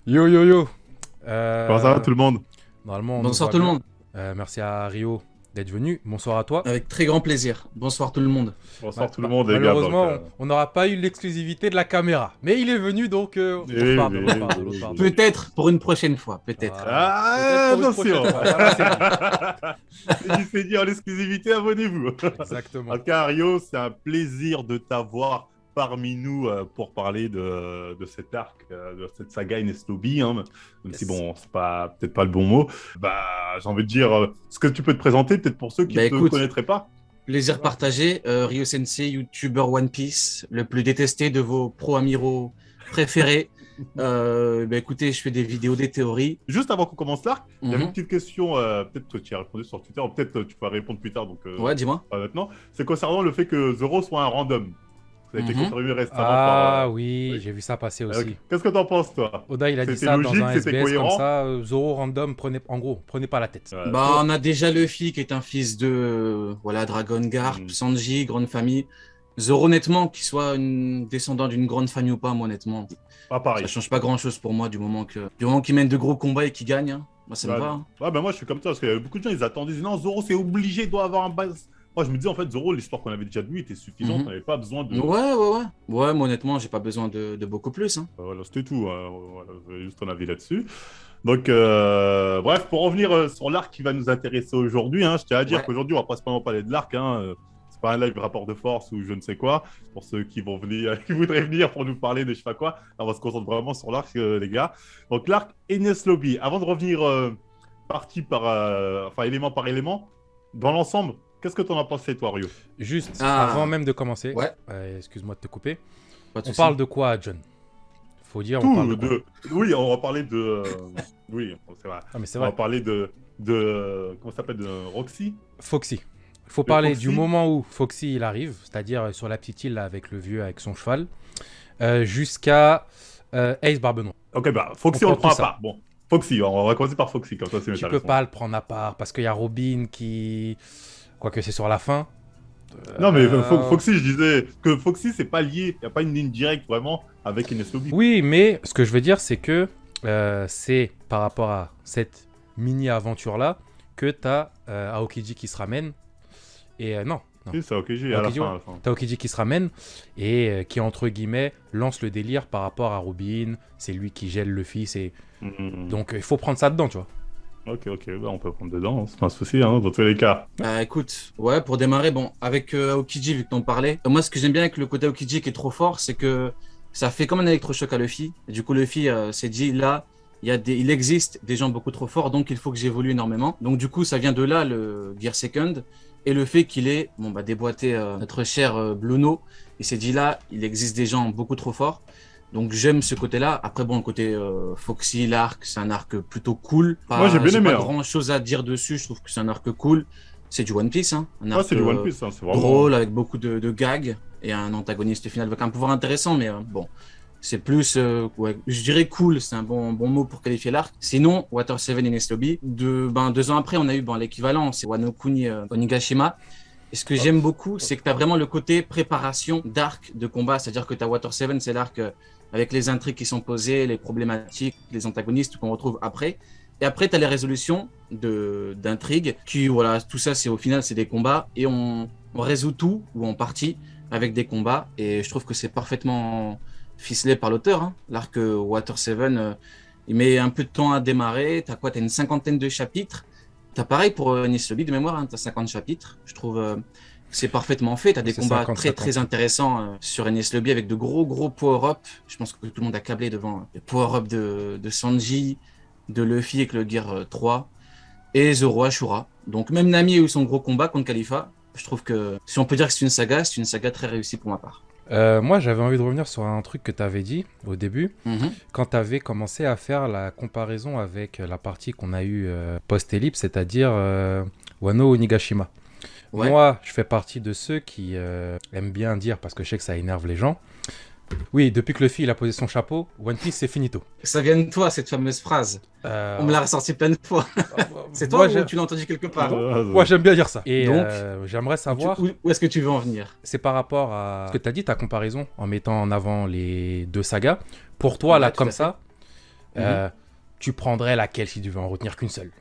Yo yo yo. Comment ça va tout le monde? Normalement, on nous Bonsoir voit tout le bien. monde, Merci à Rio d'être venu. Bonsoir à toi. avec très grand plaisir. Bonsoir tout le monde. Bonsoir tout le monde les gars. Malheureusement, on n'aura pas eu l'exclusivité de la caméra. Mais il est venu, donc on Oui, se pardonne, oui, on se pardonne, on oui, se pardonne. Peut-être pour une prochaine fois, peut-être. Voilà. Peut-être pour une attention. prochaine fois. Voilà, Il s'est dit en exclusivité, abonnez-vous. c'est dit. En Exactement. tout cas, Rio, c'est un plaisir de t'avoir parmi nous pour parler de cet arc, de cette saga Ines Lobby, hein, même Yes. si bon, c'est pas peut-être pas le bon mot. Bah, j'ai envie de dire, ce que tu peux te présenter, peut-être pour ceux qui Bah, ne te écoute. connaîtraient pas. Plaisir partagé. Ryo Sensei, youtubeur One Piece, le plus détesté de vos pro-amiraux préférés. Écoutez, je fais des vidéos, des théories. Juste avant qu'on commence l'arc, j'avais Mhm. une petite question, peut-être que tu y as répondu sur Twitter, ou peut-être tu vas répondre plus tard, donc Ouais, dis-moi. pas maintenant. C'est concernant le fait que Zoro soit un random. Ça a été Mhm. confirmé récemment Ah par. oui, oui. j'ai vu ça passer aussi. Qu'est-ce que t'en penses, toi? Oda, il a dit C'était ça logique, dans un c'était SBS cohérent. comme ça. Zoro random, prenez pas la tête. Bah, on a déjà Luffy qui est un fils de Dragon Garp, Mhm. Sanji, grande famille. Zoro, honnêtement, qu'il soit une descendant d'une grande famille ou pas, moi, honnêtement, Pas pareil. ça change pas grand-chose pour moi du moment qu'il mène de gros combats et qu'il gagne. Hein. Moi, ça me va. Hein. Ouais, bah moi je suis comme ça, parce qu'il y a beaucoup de gens, ils attendaient, ils disaient non, Zoro c'est obligé, il doit avoir un base. Moi je me disais en fait, Zoro, l'histoire qu'on avait déjà de lui était suffisante, Mhm. on n'avait pas besoin de. Ouais, moi, honnêtement, j'ai pas besoin de beaucoup plus. Hein. Voilà, c'était tout, hein. Voilà, j'avais juste ton avis là-dessus. Donc, bref, pour revenir sur l'arc qui va nous intéresser aujourd'hui, hein, je tiens à dire Ouais. qu'aujourd'hui on va principalement parler de l'arc. Hein, c'est pas un live rapport de force ou je ne sais quoi. Pour ceux qui vont venir, qui voudraient venir pour nous parler de je sais pas quoi, là, on va se concentrer vraiment sur l'arc, les gars. Donc, l'arc Enies Lobby. Avant de revenir partie par, enfin élément par élément, dans l'ensemble, qu'est-ce que t'en as pensé, toi, Rio? Juste Ah. avant même de commencer, Ouais. excuse-moi de te couper, Pas de on souci. parle de quoi, John? Faut dire, on parle de quoi? Oui, on va parler de. Oui, c'est vrai. Ah, mais c'est On va vrai. parler de. Comment ça s'appelle, de Roxy? Foxy. Il faut De parler Foxy. du moment où Foxy il arrive, c'est-à-dire sur la petite île là, avec le vieux avec son cheval, jusqu'à Ace Barbe Noire. Ok, bah, Foxy, On on le prend prend à tout ça. part. Bon, Foxy, on va commencer par Foxy, comme ça, c'est Tu peux intéressant. pas le prendre à part parce qu'il y a Robin qui. Quoique c'est sur la fin. Non, mais Euh, Foxy, je disais que Foxy, c'est pas lié. Il n'y a pas une ligne directe vraiment avec Ines Lobby. Oui, mais ce que je veux dire, c'est que c'est par rapport à cette mini-aventure-là que tu as Aokiji qui se ramène. Et non, Oui, c'est OKG à la Aokiji, fin. ouais. À la fin. T'as Aokiji qui se ramène et qui, entre guillemets, lance le délire par rapport à Robin. C'est lui qui gèle le fils. Et... Mhm. Donc, il faut prendre ça dedans, tu vois. Ok, bah, on peut prendre dedans, hein, c'est pas un souci, hein, dans tous les cas. Bah écoute, ouais, pour démarrer, bon, avec Aokiji, vu que t'en parlais, moi ce que j'aime bien avec le côté Aokiji qui est trop fort, c'est que ça fait comme un électrochoc à Luffy. Et du coup, Luffy s'est dit, là, il existe des gens beaucoup trop forts, donc il faut que j'évolue énormément. Donc du coup, ça vient de là, le Gear Second, et le fait qu'il ait déboîté notre cher Bluno. Il s'est dit, là, il existe des gens beaucoup trop forts. Donc j'aime ce côté-là. Après bon, le côté Foxy, l'arc, c'est un arc plutôt cool. Moi, j'ai bien aimé, Pas hein. grand-chose à dire dessus. Je trouve que c'est un arc cool. C'est du One Piece, hein. Un Ouais, arc c'est du One Piece, hein, c'est vraiment. drôle avec beaucoup de gags et un antagoniste final avec un pouvoir intéressant. Mais bon, c'est plus, ouais, je dirais cool. C'est un bon mot pour qualifier l'arc. Sinon, Water 7 et Ines Lobby. 2 ans après, on a eu l'équivalent, c'est Wano Kuni Onigashima. Et ce que j'aime beaucoup, c'est que tu as vraiment le côté préparation d'arc de combat. C'est-à-dire que tu as Water 7, c'est l'arc avec les intrigues qui sont posées, les problématiques, les antagonistes qu'on retrouve après. Et après, tu as les résolutions d'intrigues qui, voilà, tout ça, c'est au final, c'est des combats. Et on résout tout, ou en partie, avec des combats. Et je trouve que c'est parfaitement ficelé par l'auteur. Hein. L'arc Water 7, il met un peu de temps à démarrer. Tu as quoi? Tu as une cinquantaine de chapitres. Tu as pareil pour Enies Lobby de mémoire, hein, tu as 50 chapitres. Je trouve que c'est parfaitement fait. Tu as des C'est combats 50, très 50. très intéressants sur Enies Lobby avec de gros power-up. Je pense que tout le monde a câblé devant le power-up de Sanji, de Luffy avec le Gear 3 et Zoro Ashura. Donc même Nami a eu son gros combat contre Khalifa. Je trouve que si on peut dire que c'est une saga très réussie pour ma part. Moi, j'avais envie de revenir sur un truc que tu avais dit au début, Mhm. quand tu avais commencé à faire la comparaison avec la partie qu'on a eue post-ellipse, c'est-à-dire Wano Onigashima. Ouais. Moi, je fais partie de ceux qui aiment bien dire, parce que je sais que ça énerve les gens, oui, depuis que Luffy il a posé son chapeau, One Piece c'est finito. Ça vient de toi, cette fameuse phrase. On me l'a ressorti plein de fois. C'est toi moi, ou j'aime- tu l'as entendu quelque part? moi, j'aime bien dire ça. Et Donc, j'aimerais savoir, Où est-ce que tu veux en venir? c'est par rapport à ce que tu as dit, ta comparaison, en mettant en avant les deux sagas. Pour toi, Ouais, là, tout comme à fait. ça, Tu prendrais laquelle si tu veux en retenir qu'une seule?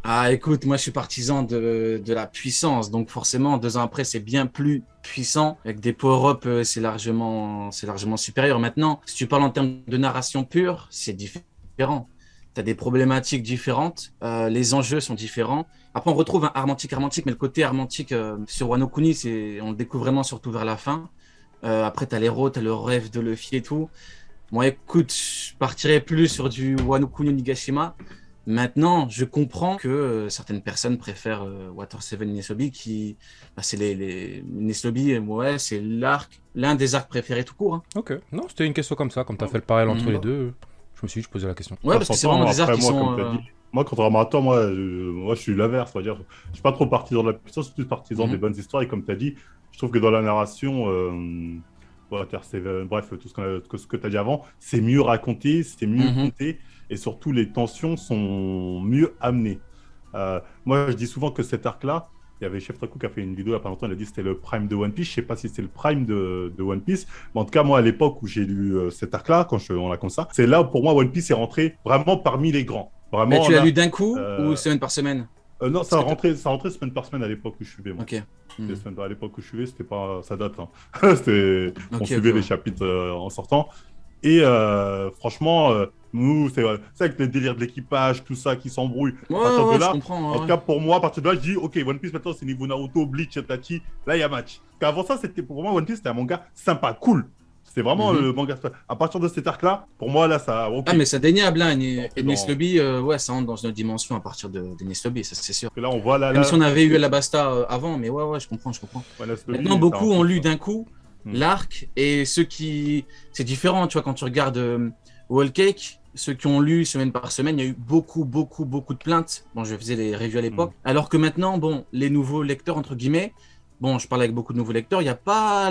Ah, écoute, moi je suis partisan de la puissance, donc forcément 2 ans après c'est bien plus puissant. Avec des power-up, c'est largement supérieur. Maintenant, si tu parles en termes de narration pure, c'est différent. Tu as des problématiques différentes, les enjeux sont différents. Après, on retrouve un Armantic, mais le côté Armantic sur Wano Kuni, on le découvre vraiment surtout vers la fin. Après, tu as l'héros, tu as le rêve de Luffy et tout. Moi, écoute, je partirais plus sur du Wano Kuni Onigashima. Maintenant, je comprends que certaines personnes préfèrent Water 7 Inesobi c'est les Inesobi, ouais, c'est l'un des arcs préférés tout court. Hein. Ok, non, c'était une question comme ça, comme tu as fait le parallèle entre les deux. Je me suis dit, je posais la question. Ouais, parce que c'est vraiment des arcs qui sont. Moi, contrairement à toi, moi, je suis l'inverse. Je suis pas trop partisan de la puissance, je suis plus partisan des bonnes histoires. Et comme tu as dit, je trouve que dans la narration, Water 7, bref, tout ce que tu as dit avant, c'est mieux raconté, c'est mieux compté. Et surtout, les tensions sont mieux amenées. Moi, je dis souvent que cet arc-là, il y avait Chef Taku qui a fait une vidéo il n'y a pas longtemps, il a dit que c'était le prime de One Piece. Je ne sais pas si c'est le prime de One Piece, mais en tout cas, moi, à l'époque où j'ai lu cet arc-là, on l'a comme ça, c'est là où pour moi, One Piece est rentré vraiment parmi les grands. Vraiment, mais tu l'as lu d'un coup ou semaine par semaine? Non, ça rentrait semaine par semaine à l'époque où je suivais. Moi. Ok. À l'époque où je suivais, c'était pas, ça date. Hein. On suivait les chapitres en sortant. Et franchement, nous, c'est avec le délire de l'équipage, tout ça qui s'embrouille. Ouais, là, je comprends. en tout cas, pour moi, à partir de là, je dis, ok, One Piece maintenant, c'est niveau Naruto, Bleach, Itachi. Là, il y a match. Parce qu'avant ça, pour moi, One Piece, c'était un manga sympa, cool. C'est vraiment le manga. À partir de cet arc-là, pour moi, là, ça. Okay. Ah, mais c'est indéniable, hein. Enies Lobby, ouais, ça rentre dans une autre dimension à partir d'Enies Lobby, ça c'est sûr. Là, on voit Même si on avait eu Alabasta avant, mais ouais, je comprends. Maintenant, beaucoup ont lu d'un coup l'arc et ceux qui. C'est différent, tu vois, quand tu regardes Whole Cake, ceux qui ont lu semaine par semaine, il y a eu beaucoup de plaintes. Bon, je faisais les reviews à l'époque. Alors que maintenant, bon, les nouveaux lecteurs, entre guillemets, bon, je parle avec beaucoup de nouveaux lecteurs, il n'y a pas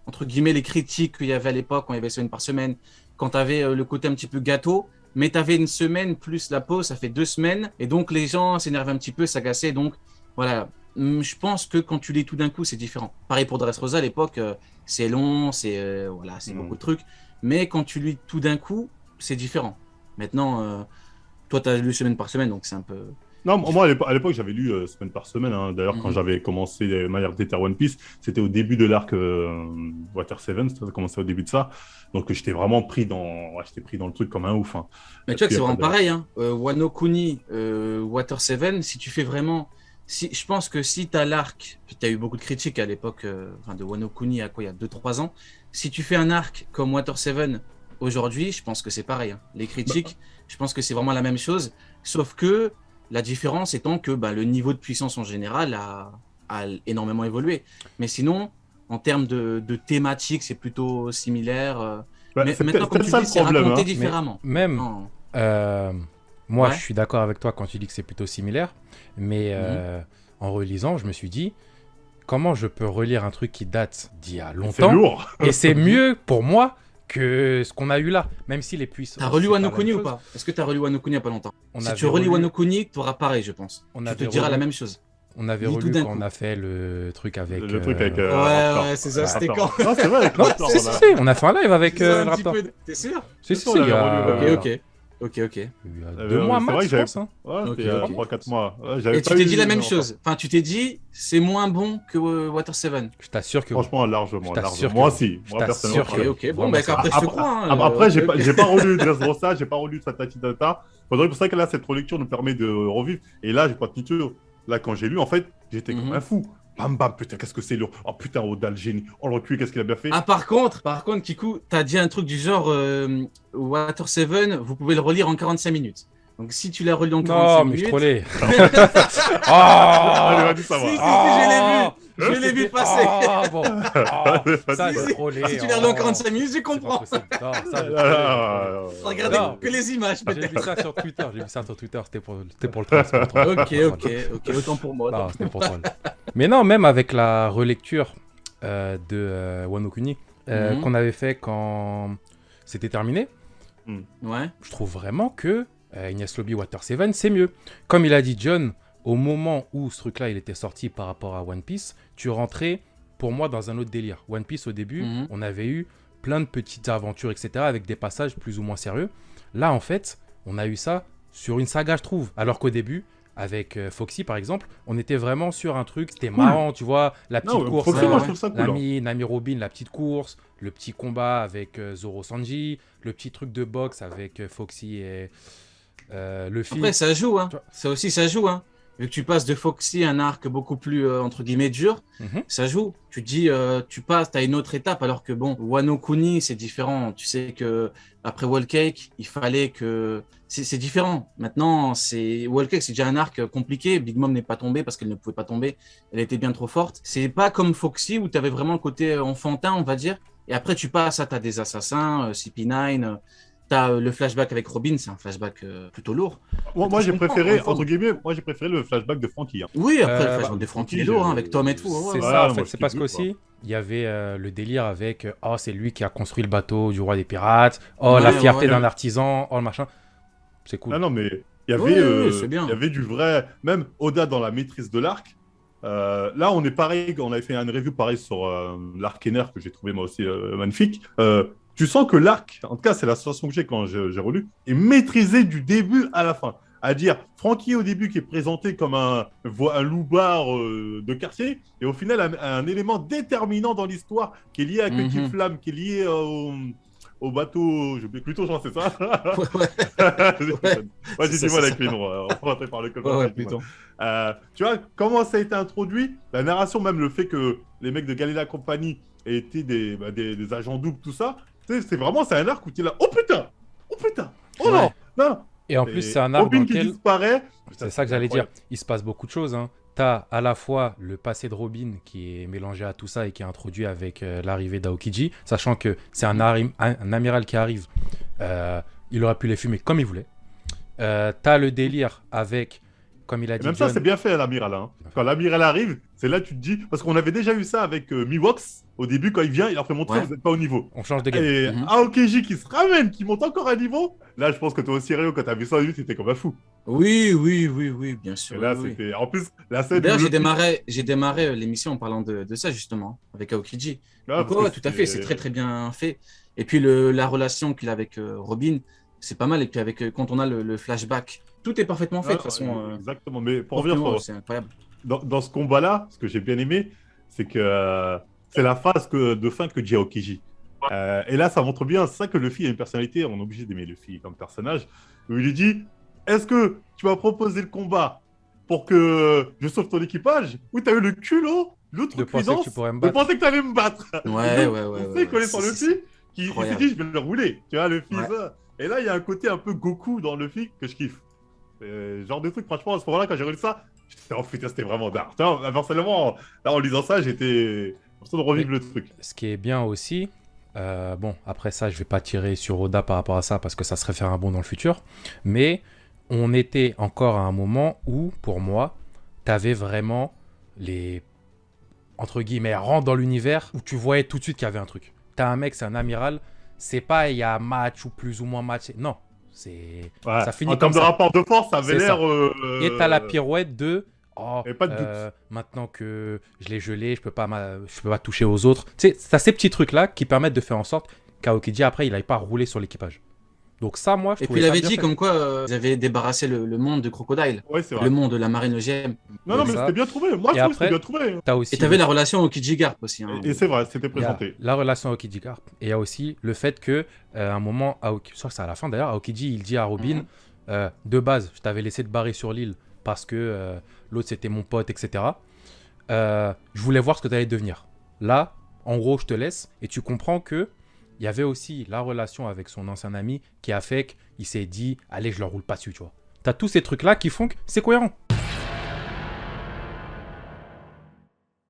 entre guillemets, les critiques qu'il y avait à l'époque quand il y avait semaine par semaine, quand tu avais le côté un petit peu gâteau, mais tu avais une semaine plus la pause, ça fait 2 semaines, et donc les gens s'énervaient un petit peu, s'agaçaient, donc voilà. Je pense que quand tu lis tout d'un coup, c'est différent. Pareil pour Dressrosa à l'époque, c'est long, c'est beaucoup de trucs, mais quand tu lis tout d'un coup, c'est différent. Maintenant, toi, tu as lu semaine par semaine, donc c'est un peu... Non, moi à l'époque j'avais lu semaine par semaine. Hein. D'ailleurs, quand j'avais commencé de manière d'Ether One Piece, c'était au début de l'arc Water 7, ça a commencé au début de ça. Donc j'étais vraiment pris dans le truc comme un ouf. Hein. Mais tu vois que c'est vraiment pareil. Hein. Wano Kuni, Water 7, si tu fais vraiment. Je pense que si tu as l'arc, puis tu as eu beaucoup de critiques à l'époque de Wano Kuni, il y a 2-3 ans. Si tu fais un arc comme Water 7 aujourd'hui, je pense que c'est pareil. Hein. Les critiques, je pense que c'est vraiment la même chose. Sauf que. La différence étant que le niveau de puissance en général a énormément évolué. Mais sinon, en termes de thématiques, c'est plutôt similaire. Mais maintenant, comme tu dis, c'est raconté différemment. Moi, je suis d'accord avec toi quand tu dis que c'est plutôt similaire. Mais en relisant, je me suis dit, comment je peux relire un truc qui date d'il y a longtemps? C'est lourd. Et c'est mieux pour moi que ce qu'on a eu là, même si les puissances. T'as relu Wano Kuni ou pas? Est-ce que t'as relu Wano Kuni il y a pas longtemps? Si tu relis Wano Kuni, t'auras pareil, je pense. Tu te diras la même chose. On avait relu quand on a fait le truc avec. Le truc avec. Ouais, c'est ça, c'était quand? Non, c'est vrai. Si, on a fait un live avec le Raptor. T'es sûr? Si, il y a. Ok. Il y a 2 mois max, je pense. Hein. Ouais, c'était 3-4 mois. Et tu t'es dit la même chose. Enfin, tu t'es dit, c'est moins bon que Water 7. Je t'assure que. Franchement, largement. Moi aussi. Moi, personnellement. Ok. Bon, après, je te crois. Après, j'ai pas relu Dressrosa, j'ai pas relu Tatati Data. C'est pour ça que là, cette relecture nous permet de revivre. Et là, j'ai pas de titre. Là, quand j'ai lu, en fait, j'étais comme un fou. Bam, putain, qu'est-ce que c'est lourd. Oh putain, Oda, le génie. Oh, le cul, qu'est-ce qu'il a bien fait. Ah, par contre, Kikou, t'as dit un truc du genre Water 7, vous pouvez le relire en 45 minutes. Donc, si tu l'as relu en 45 minutes. Non, mais je trollais. Ah, dit ça va. Si, je l'ai vu passer. Ah, bon. Ça, j'ai trollé. Si tu l'as relu en 45 minutes, je comprends. Regardez que les images, peut-être. J'ai vu ça sur Twitter. C'était pour le troll. Ok, autant pour moi. Non, c'était pour troll. Mais non, même avec la relecture de Wano Kuni qu'on avait fait quand c'était terminé, je trouve vraiment que Enies Lobby Water 7, c'est mieux. Comme il a dit John, au moment où ce truc-là il était sorti par rapport à One Piece, tu rentrais pour moi dans un autre délire. One Piece au début, on avait eu plein de petites aventures, etc. avec des passages plus ou moins sérieux. Là, en fait, on a eu ça sur une saga, je trouve. Alors qu'au début, avec Foxy, par exemple, on était vraiment sur un truc, c'était marrant, tu vois, la petite course, Foxy, moi, je trouve ça cool, Nami Robin, la petite course, le petit combat avec Zoro Sanji, le petit truc de boxe avec Foxy et Luffy. Après, ça joue, hein. Ça aussi, ça joue, hein. Vu que tu passes de Foxy à un arc beaucoup plus, entre guillemets, dur, ça joue. Tu te dis, tu passes, tu as une autre étape, alors que bon, Wano Kuni, c'est différent. Tu sais que après Whole Cake, il fallait que... C'est différent. Maintenant, Whole Cake, c'est déjà un arc compliqué. Big Mom n'est pas tombée parce qu'elle ne pouvait pas tomber. Elle était bien trop forte. C'est pas comme Foxy, où tu avais vraiment le côté enfantin, on va dire. Et après, tu passes à, t'as des assassins, CP9... T'as le flashback avec Robin, c'est un flashback plutôt lourd. Moi j'ai préféré, entre guillemets, le flashback de Franky. Hein. Oui, après le flashback de Franky est lourd, hein, avec Tom et tout. C'est ça, en fait, c'est parce qu'aussi, il y avait le délire avec c'est lui qui a construit le bateau du roi des pirates, la fierté d'un artisan, le machin. C'est cool. Ah non, mais il y avait du vrai, même Oda dans la maîtrise de l'arc. Là, on est pareil, on avait fait une review pareil sur l'arc Enner que j'ai trouvé moi aussi magnifique. Tu sens que l'arc, en tout cas, c'est la sensation que j'ai quand j'ai relu, est maîtrisé du début à la fin. À dire, Franky au début qui est présenté comme un loupard de quartier, et au final, un élément déterminant dans l'histoire qui est lié à Petit Flamme, qui est lié au bateau, j'ai oublié plutôt, c'est ça. Moi, j'ai du mal avec les noms. On va rentrer par le col. Tu vois, comment ça a été introduit, la narration, même le fait que les mecs de Galila Company aient été des agents doubles, tout ça. C'est un arc où tu es là, oh putain, oh non. Et en plus, c'est un arc Robin dans qui lequel... disparaît. C'est ça que j'allais dire. Il se passe beaucoup de choses. Hein. T'as à la fois le passé de Robin qui est mélangé à tout ça et qui est introduit avec l'arrivée d'Aokiji, sachant que c'est un amiral qui arrive. Il aurait pu les fumer comme il voulait. T'as le délire avec... Comme il a dit même John... ça, c'est bien fait, l'amiral. Hein. Quand l'amiral arrive, c'est là tu te dis... Parce qu'on avait déjà eu ça avec Miwox. Au début, quand il vient, il leur fait montrer que vous n'êtes pas au niveau. On change de game. Et Aokiji qui se ramène, qui monte encore un niveau. Là, je pense que toi aussi, Réo, quand t'as vu ça au début, t'étais comme un fou. Oui, bien sûr. Et là, oui. c'était... En plus, la scène... D'ailleurs, j'ai démarré l'émission en parlant de ça, justement, avec Aokiji. Donc, tout à fait, c'est très, très bien fait. Et puis, la relation qu'il a avec Robin, c'est pas mal. Et puis, quand on a le flashback... Tout est parfaitement fait, de toute façon. Exactement, mais pour revenir c'est incroyable. Dans ce combat-là, ce que j'ai bien aimé, c'est que c'est la phase de fin que dit Aokiji. Et là, ça montre bien ça que Luffy a une personnalité, on est obligé d'aimer Luffy comme personnage, où il lui dit, est-ce que tu vas proposer le combat pour que je sauve ton équipage, ou tu as eu le culot, l'outrecuidance de penser que tu allais me battre. Ouais. On sait qu'on est sur Luffy, qui s'est dit, je vais le rouler, tu vois, Luffy, ça. Et là, il y a un côté un peu Goku dans Luffy que je kiffe. Genre de truc, franchement, à ce moment-là, quand j'ai relu ça, j'étais oh putain, c'était vraiment dark. Personnellement, là, en lisant ça, j'étais en train de revivre le truc. Ce qui est bien aussi, bon, après ça, je vais pas tirer sur Oda par rapport à ça parce que ça serait faire un bond dans le futur, mais on était encore à un moment où, pour moi, t'avais vraiment les, entre guillemets, rangs dans l'univers où tu voyais tout de suite qu'il y avait un truc. T'as un mec, c'est un amiral, c'est pas il y a match ou plus ou moins match, non. Ça finit en termes de rapport de force, ça avait l'air. Et t'as la pirouette de. Pas de doute. Maintenant que je l'ai gelé, je peux pas toucher aux autres. Tu sais, t'as ces petits trucs-là qui permettent de faire en sorte qu'Aokiji, après, il n'aille pas rouler sur l'équipage. Donc ça, moi, je trouvais ça bien. Et puis il avait dit comme quoi ils avaient débarrassé le monde de Crocodile. Ouais, c'est vrai. Le monde de la marine OGM. Non, mais c'était bien trouvé. Moi, je trouve que c'était bien trouvé. Et t'avais la relation Aokiji Garp aussi. Hein. Et c'est vrai, c'était présenté. La relation Aokiji Garp. Et il y a aussi le fait que, à un moment, je crois que c'est à la fin d'ailleurs, Aokiji, il dit à Robin, de base, je t'avais laissé te barrer sur l'île parce que l'autre c'était mon pote, etc. Je voulais voir ce que tu allais devenir. Là, en gros, je te laisse et tu comprends que il y avait aussi la relation avec son ancien ami qui a fait qu'il s'est dit, allez, je leur roule pas dessus, tu vois. T'as tous ces trucs-là qui font que c'est cohérent.